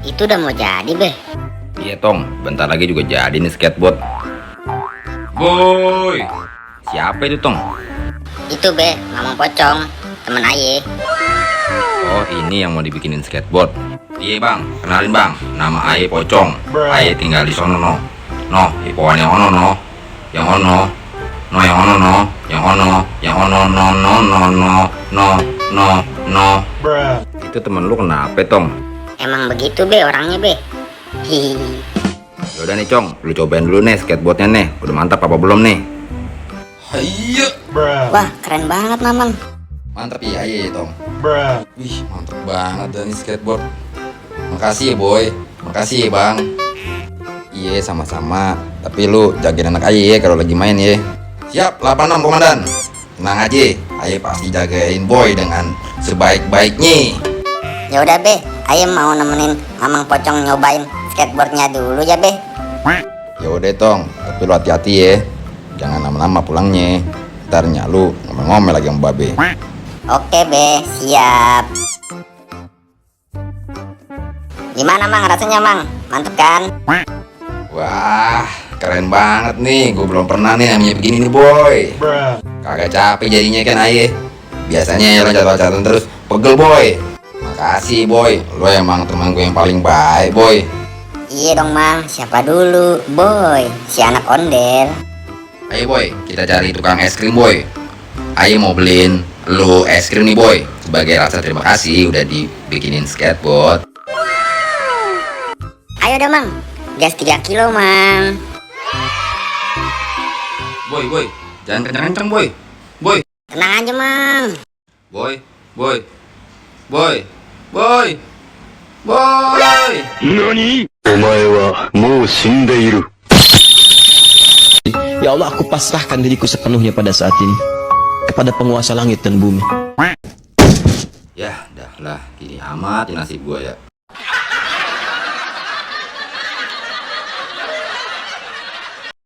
Itu udah mau jadi, Be. Iya Tong, bentar lagi juga jadi nih skateboard. Boy, siapa itu Tong? Itu, Be, Mamang Pocong, temen Aye. Oh ini yang mau dibikinin skateboard. Iya bang, kenalin bang, nama Aye Pocong. Aye tinggal di sono no. No, hipoan yang ono no. Yang ono. No yang ono no. Yang ono. Yang ono no no no no no no no. Itu temen lu kenapa Tong? Emang begitu, Be, orangnya, Be. Hihi. Yaudah nih Cong, lu cobain dulu nih skateboardnya nih. Udah mantap apa belum nih? Hayo. Wah, keren banget, Mamang. Mantap ya Aye Tong. Wih mantap banget dah nih skateboard. Makasih ya boy. Makasih ya bang. Iya sama-sama. Tapi lu jagain anak Aye ya kalau lagi main ya. Siap 86 komandan. Tenang aja, Aye pasti jagain boy dengan sebaik-baiknya. Ya udah, Be, Aye mau nemenin Mamang Pocong nyobain skateboardnya dulu ya, Be. Ya udah Tong, tapi lu hati-hati ya. Jangan lama-lama pulangnya. Ntar lu ngomel-ngomel lagi sama babe. Oke, Be, siap. Gimana, Mang, rasanya, Mang? Mantep kan? Wah, keren banget nih. Gue belum pernah nih namanya begini nih boy. Kagak capek jadinya kan Aye. Biasanya loncat-loncatan terus pegel boy. Makasih boy, lo emang teman gue yang paling baik boy. Iya dong, Mang. Siapa dulu? Boy, si anak ondel. Ayo boy, kita cari tukang es krim boy. Ayo mau beliin lo es krim nih boy. Sebagai rasa terima kasih udah dibikinin skateboard. Ayo dong, Mang. Gas 3 kilo, Mang. Boy, jangan kencang-kencang boy. Boy, Tenang aja, Mang. boy. NANI?お前はもう死んでいる。Ya Allah, aku pasrahkan diriku sepenuhnya pada saat ini kepada penguasa langit dan bumi. Ya, dah lah, gini amat nasib gue ya.